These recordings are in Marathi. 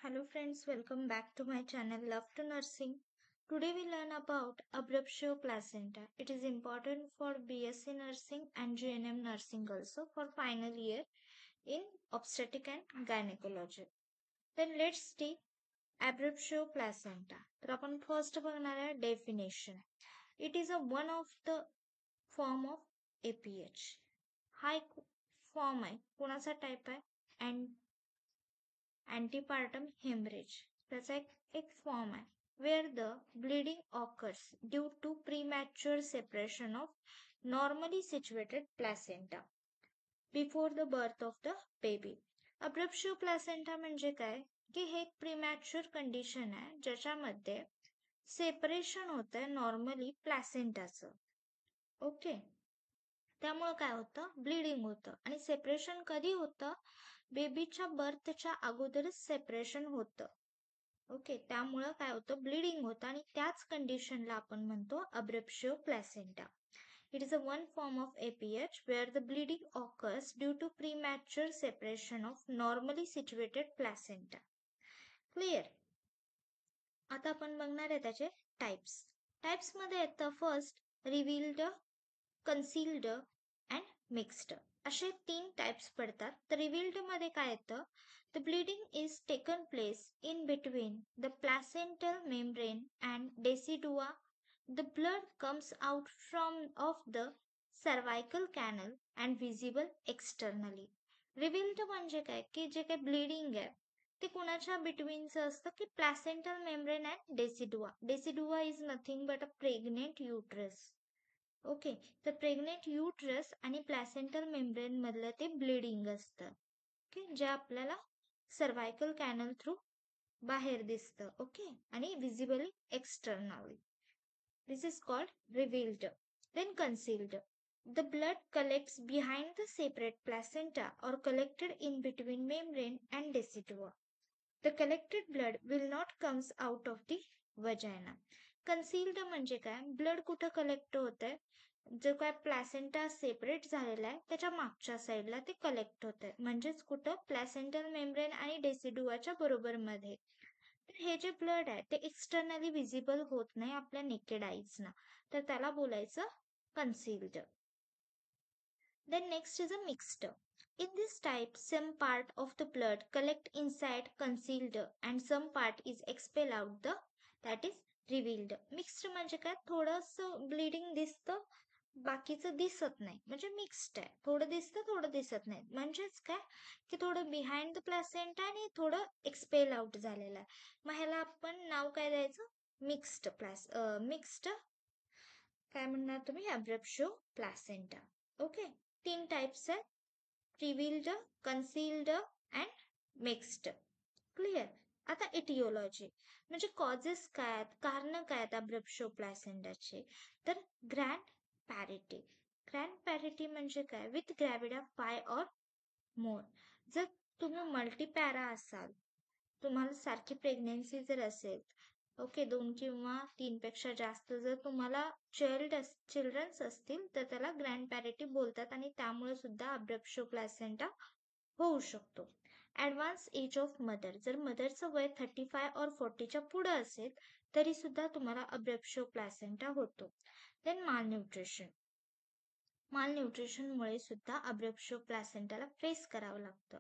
Hello friends, welcome back to my channel Love to Nursing. Today we learn about abruptio placenta. It is important for BSc nursing and GNM nursing also for final year in obstetric and gynecology. Then let's see abruptio placenta. तर आपण फर्स्ट बघणार आहे definition. It is a one of the form of APH. हा एक फॉर्म आहे. कोणाचा टाईप आहे? Antepartum hemorrhage. त्याचा एक फॉर्म आहे where the bleeding occurs due to premature separation of normally situated placenta before the birth of the baby. Abruptio placenta म्हणजे काय की हे एक प्रीमॅच्युअर कंडिशन आहे ज्याच्यामध्ये सेपरेशन होत आहे नॉर्मली प्लॅसेंटाचं. ओके, त्यामुळे काय होतं, ब्लिडिंग होतं. आणि सेपरेशन कधी होतं? बेबीच्या बर्थच्या अगोदरच सेपरेशन होतं. ओके, त्यामुळं काय होतं, ब्लिडिंग होतं आणि त्याच कंडिशनला आपण म्हणतो अब्रप्शिओ placenta. It is a one form of APH where the bleeding occurs due to premature separation of normally situated placenta. Clear? आता आपण बघणार आहे त्याचे टाइप्स. टाइप्स मध्ये येतं first revealed, concealed and mixed असे 3 टाइप्स पडतात. तर रिव्हील्ड मध्ये काय येतं, the bleeding is taken place in between the placental membrane and decidua. The blood comes out from of the cervical canal and visible externally. Revealed म्हणजे काय की जे काही ब्लीडिंग आहे ते कुणाच्या बिटवीनचं असतं की placental membrane and decidua. Decidua is nothing but a pregnant uterus. Okay, तर प्रेग्नेंट युट्रस आणि प्लॅसेंटल मेम्ब्रेन मधलं ते ब्लिडिंग असतं. ओके, जे आपल्याला सर्वायकल कॅनल थ्रू बाहेर दिसतं. ओके, आणि visibly externally. This is called revealed. Then concealed. The blood collects behind the separate placenta or collected in between membrane and decidua. The collected blood will not comes out of the vagina. Concealed म्हणजे काय, ब्लड कुठं कलेक्ट होत आहे, जो काय प्लॅसेंटा सेपरेट झालेला आहे त्याच्या मागच्या साईडला ते कलेक्ट होत आहे. म्हणजेच कुठं, प्लॅसेंटल मेम्ब्रेन आणि डेसिडुआच्या बरोबर मध्ये. हे जे ब्लड आहे ते एक्सटर्नली व्हिजिबल होत नाही आपल्या नेकेड आईजना, तर त्याला बोलायचं concealed. Then next is a mixed. In this type, some part of the blood collect inside concealed and some part is expel out the, that is revealed. Mixed म्हणजे काय, थोडंसं ब्लिडिंग दिसतं बाकीचं दिसत नाही, म्हणजे मिक्स्ड आहे. थोडं दिसतं थोडं दिसत नाही. म्हणजेच काय की थोडं बिहाइंड द प्लॅसेंटा आणि थोडं एक्सपेल आउट झालेलं आहे. मग ह्याला आपण नाव काय द्यायचं, मिक्स्ड काय म्हणणार तुम्ही, अब्रप्शिओ प्लॅसेंटा. ओके, 3 टाइप्स आहेत, रिव्हील्ड, कन्सिल्ड अँड मिक्स्ड. क्लिअर? आता इटिओलॉजी म्हणजे कॉजेस काय आहेत, कारण काय आहेत अब्रप्शिओ प्लॅसेंटाचे. तर ग्रँड पॅरिटी. ग्रँड पॅरिटी म्हणजे काय, विथ ग्रॅव्हिडा 5 और मोर. जर तुम्ही मल्टीपॅरा असाल, तुम्हाला सारखी प्रेग्नेन्सी जर असेल, ओके, 2 किंवा 3 पेक्षा जास्त जर तुम्हाला चिल्ड्रन्स असतील तर त्याला ग्रँड पॅरिटी बोलतात आणि त्यामुळे सुद्धा अब्रप्शिओ प्लॅसेंटा होऊ शकतो. ऍडव्हान्स एज ऑफ मदर, जर मदरचं वय 35 और 40च्या पुढे असेल तरी सुद्धा तुम्हाला अब्रप्शिओ प्लॅसेंटा होतो. Then malnutrition. मालन्यूट्रिशनमुळे सुद्धा अब्रप्शिओ प्लॅसेंटाला फेस करावं लागतं.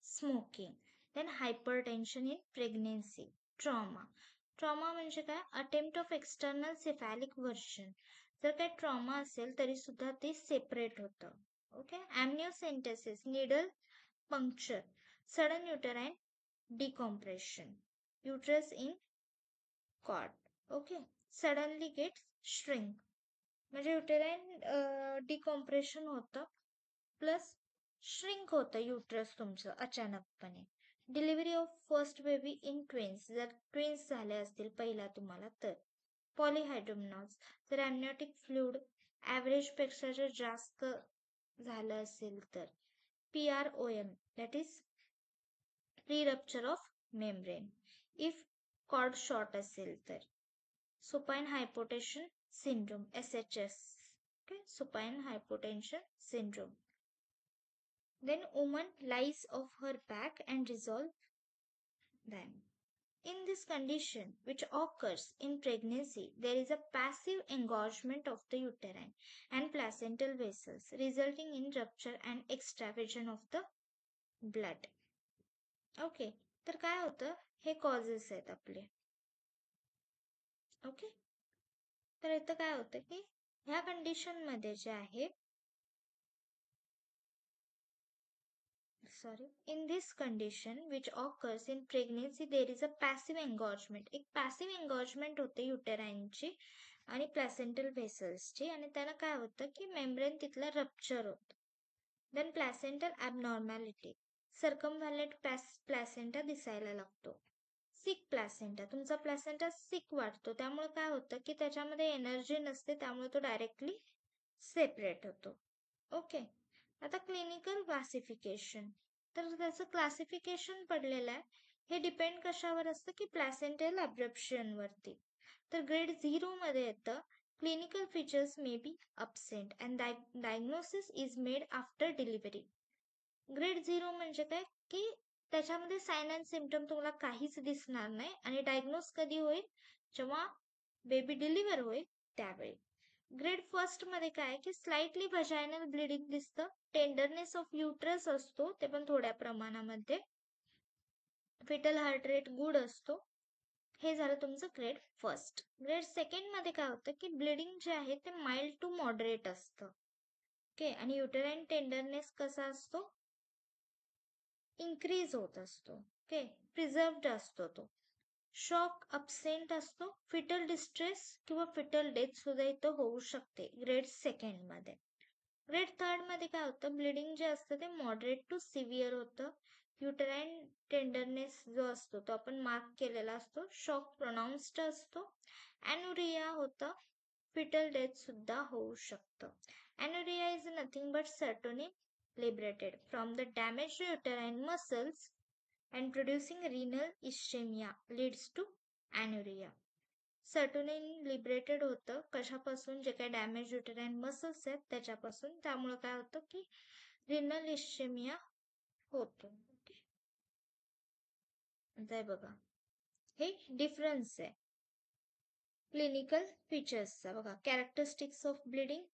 Smoking. Then hypertension in pregnancy. Trauma. Trauma म्हणजे काय, attempt of external cephalic version. जर काही ट्रॉमा असेल तरी सुद्धा ते सेपरेट होतं. Okay, amniocentesis, needle puncture, sudden uterine decompression, uterus in cord. Okay, suddenly gets shrink म्हणजे युटेराईन डिकॉम्प्रेशन होतं प्लस श्रिंक होतं युट्रस तुमचं अचानकपणे. Delivery of first baby in twins, जर ट्विन्स झाले असतील पहिला तुम्हाला तर. पॉलिहायड्रोमनॉज, जर ॲम्निओटिक फ्लुइड ॲव्हरेज पेक्षा जर जास्त झालं असेल तर. PROM, that is pre rupture of membrane. If cord short असेल तर. Supine hypotension syndrome, SHS. Okay, supine hypotension syndrome. Then woman lies of her back and resolve Then, in this condition, which occurs in pregnancy, there is a passive engorgement of the uterine and placental vessels, resulting in rupture and extraction of the blood. Okay, तर काय होतं, हे कॉजेस आहेत आपले. ओके, तर इथं काय होतं की ह्या कंडिशन मध्ये जे आहे, in this condition which occurs in pregnancy there is a passive engorgement. एक passive engorgement होते युटेराइनची आणि प्लॅसेंटल व्हेसल्सची, आणि त्याला काय होतं की मेम्ब्रेन तिथला रप्चर होतं. देन प्लॅसेंटल ॲबनॉर्मॅलिटी, सर्कमव्हॅलेंट प्लॅसेंटा दिसायला लागतो. सिक प्लॅसेंटा, तुमचा प्लॅसेंटा सिक वाटतो, त्यामुळे काय होतं की त्याच्यामध्ये एनर्जी नसते, त्यामुळे तो डायरेक्टली सेपरेट होतो. ओके, आता क्लिनिकल क्लासिफिकेशन, तर त्याचं क्लासिफिकेशन पडलेलं आहे. हे डिपेंड कशावर असतं की प्लॅसेंटल ॲब्रप्शन वरती. तर ग्रेड 0 मध्ये येतं clinical features may be absent and diagnosis is made after delivery. Grade 0 म्हणजे काय की त्याच्यामध्ये साइन अँड सिम्पटम तुम्हाला काहीच दिसणार नाही, आणि डायग्नोस कधी होईल, जेव्हा बेबी डिलिव्हर होईल त्यावेळी. ग्रेड फर्स्ट मध्ये काय की स्लाइटली व्हजायनल ब्लिडिंग दिसतं, टेंडरनेस ऑफ युट्रस असतो, ते पण थोड्या प्रमाणामध्ये, फिटल हार्ट रेट गुड असतो. हे झालं तुमचं ग्रेड फर्स्ट. ग्रेड सेकंड मध्ये काय होतं की ब्लिडिंग जे आहे ते माइल्ड टू मॉडरेट असतं. ओके, आणि युटेराइन टेंडरनेस कसा असतो, इन्क्रीज होत असतो. ओके, प्रिझर्व्ड असतो तो. शॉक अब्सेंट असतो, फिटल डिस्ट्रेस किंवा फिटल डेथ सुद्धा इथं होऊ शकते ग्रेड सेकंड मध्ये. ग्रेड थर्ड मध्ये काय होतं, ब्लिडिंग जे असतं ते मॉडरेट टू सिव्हिअर होतं, युटेराइन टेंडरनेस जो असतो तो आपण मार्क केलेला असतो, शॉक प्रोनाउन्स्ड असतो, ॲन्युरिया होतं, फिटल डेथ सुद्धा होऊ शकतं. Anuria is nothing but serotonin liberated from the damaged uterine muscles and producing renal ischemia leads to anuria. Serotonin liberated होतं कशापासून, जे काही डॅमेज युटेराइन मसल्स आहेत त्याच्यापासून, त्यामुळे काय होतं की रिनल इश्चेमिया होतो. ओके, बघा हे डिफरन्स आहे क्लिनिकल फीचर्सचा. बघा, कॅरेक्टरिस्टिक्स ऑफ ब्लिडिंग,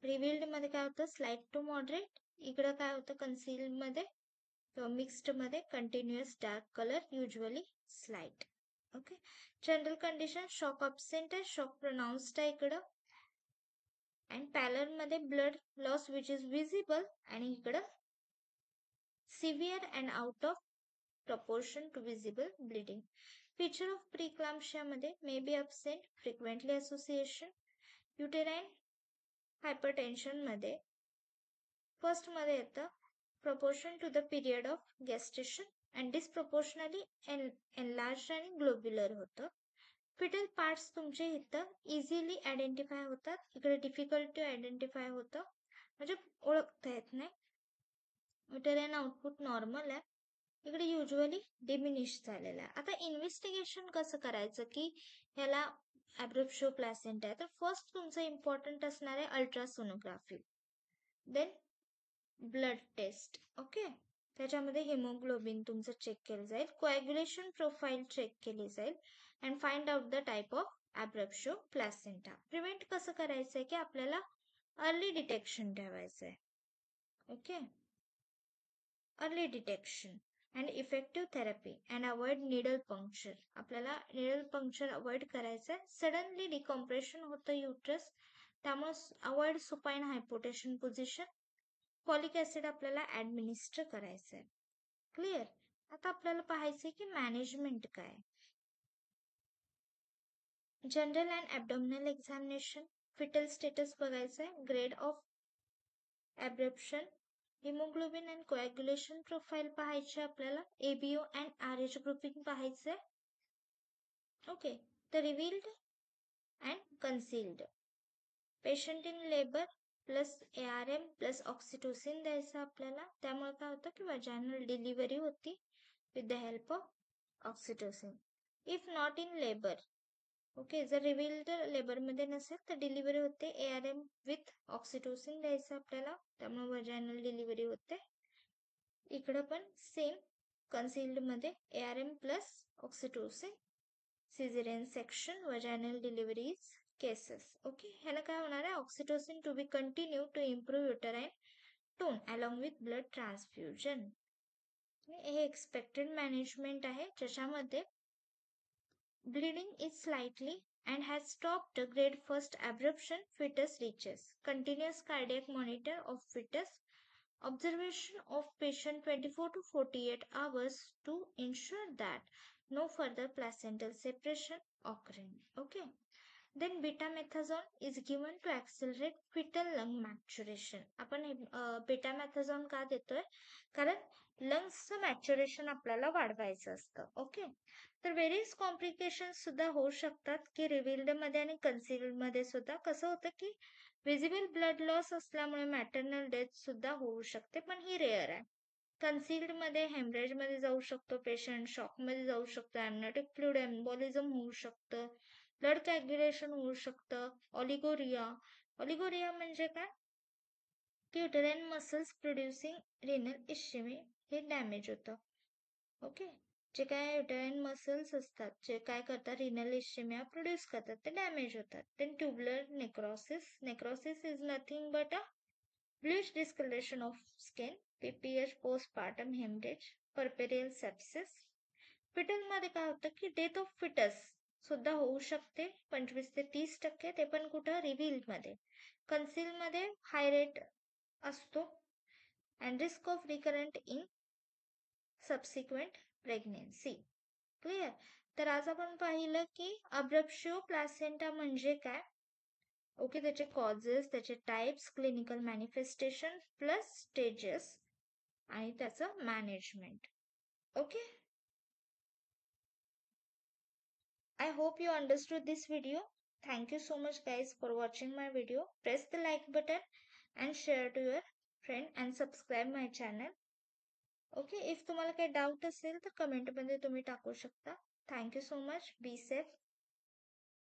रिव्हिल्ड मध्ये काय होतं, स्लाइट टू मॉडरेट, इकडं काय होतं कन्सिल मध्ये किंवा मिक्स्ड मध्ये continuous dark colour, usually slight. Okay, general condition shock absent आहे, शॉक प्रोनाउन्स्ड आहे इकडं, अँड पॅलर मध्ये blood loss which is visible, आणि इकडं severe and out of proportion to visible bleeding. Feature of preeclampsia मध्ये may be absent, frequently association. Uterine hypertension मध्ये फर्स्ट मध्ये येतं proportion to the period of gestation and disproportionately enlarged आणि ग्लोब्युलर होतं. फिटल पार्ट्स तुमचे इथं इझिली आयडेंटिफाय होतात, इकडे डिफिकल्ट टू आयडेंटिफाय होतं, म्हणजे ओळखता येत नाही. युटेराइन आउटपुट नॉर्मल आहे, इकडे युजली डिमिनिश झालेला आहे. आता इन्व्हेस्टिगेशन कसं करायचं की ह्याला ॲब्रप्शो प्लॅसेंटा आहे, तर फर्स्ट तुमचं इम्पॉर्टंट असणार आहे ultrasonography, then blood test. Okay, त्याच्यामध्ये हिमोग्लोबिन तुमचं चेक केलं जाईल, कोॲग्युलेशन प्रोफाईल चेक केली जाईल, and find out the type of abruptio placenta. Prevent कसं करायचं आहे की आपल्याला अर्ली डिटेक्शन ठेवायचं आहे. Okay, early detection and effective therapy and avoid needle puncture. आपल्याला निडल पंक्चर अवॉइड करायचं आहे. सडनली डिकॉम्प्रेशन होतं युट्रस, त्यामुळे avoid supine hypotension position. Folic acid आपल्याला ऍडमिनिस्टर करायचं आहे. क्लिअर. आता आपल्याला पाहायचंय की मॅनेजमेंट काय. General and abdominal examination, foetal status बघायचं आहे, grade of abruption, haemoglobin and coagulation profile पाहायचे आपल्याला, एबीओ अँड आरएच ग्रुपिंग पाहायचंय. ओके, तर revealed and concealed, patient in labour plus ARM plus oxytocin द्यायचं आपल्याला, त्यामुळे काय होतं की वजायनल डिलिव्हरी होती with the help of oxytocin. If not in labour, okay, जर रिव्हिल्ड लेबरमध्ये नसेल तर डिलिव्हरी होते, ARM विथ ऑक्सिटोसिन द्यायचं आपल्याला, त्यामुळे वजायनल डिलिव्हरी होते. इकडं पण सेम कन्सिल्ड मध्ये ARM plus oxytocin, caesarean section, vaginal deliveries cases. Okay, ह्याला काय होणार आहे, oxytocin to be continue to improve uterine tone along with blood transfusion. हे एक्सपेक्टेड मॅनेजमेंट आहे ज्याच्यामध्ये bleeding is slightly and has stopped grade 1st abruption, fetus reaches. Continuous cardiac monitor of fetus. Observation of patient 24 to 48 hours to ensure that no further placental separation occurring. Okay. Then betamethasone is given to accelerate fetal lung maturation. आपण betamethasone का देतोय? कारण लंग्सचं मॅच्युरेशन आपल्याला वाढवायचं असतं. ओके, तर वेरियस कॉम्प्लिकेशन सुद्धा होऊ शकतात की रिव्हिल्ड मध्ये आणि कन्सिल्ड मध्ये सुद्धा. कसं होतं की विजिबल ब्लड लॉस असल्यामुळे मॅटर्नल डेथ सुद्धा होऊ शकते, पण ही रेअर आहे. कन्सिल्ड मध्ये हेमरेज मध्ये जाऊ शकतो पेशंट, शॉक मध्ये जाऊ शकतो, एमनोटिक फ्लुइड एम्बोलिझम होऊ शकतं, ब्लड कॅग्युलेशन होऊ शकतं, ऑलिगोरिया. ऑलिगोरिया म्हणजे काय की युटेराईन मसल्स प्रोड्युसिंग रिनल इश्यमी हे डॅमेज होतं. ओके, जे काय युटेराईन मसल्स असतात जे काय करतात रिनल इश्यमिया प्रोड्यूस करतात ते डॅमेज होतात. Then tubular necrosis. Necrosis is nothing but a bleach discolouration of skin, PPH postpartum haemorrhage, puerperal sepsis. Foetal मध्ये काय होतं की डेथ ऑफ फिटस सुद्धा होऊ शकते 25 ते 30%, ते पण कुठं रिव्हील मध्ये. कन्सिल मध्ये हाय रेट असतो and risk of recurrent in subsequent pregnancy. Clear. तर आज आपण पाहिलं की अब्रप्शिओ प्लासेंटा म्हणजे काय. ओके, त्याचे कॉजेस, त्याचे types, clinical manifestation plus stages आणि त्याचं management. Okay, I hope you understood this video. Thank you so much guys for watching my video. Press the like button and share to your friend and subscribe my channel. Okay, if तुम्हाला काही डाऊट असेल तर कमेंट मध्ये तुम्ही टाकू शकता. Thank you so much. Be safe.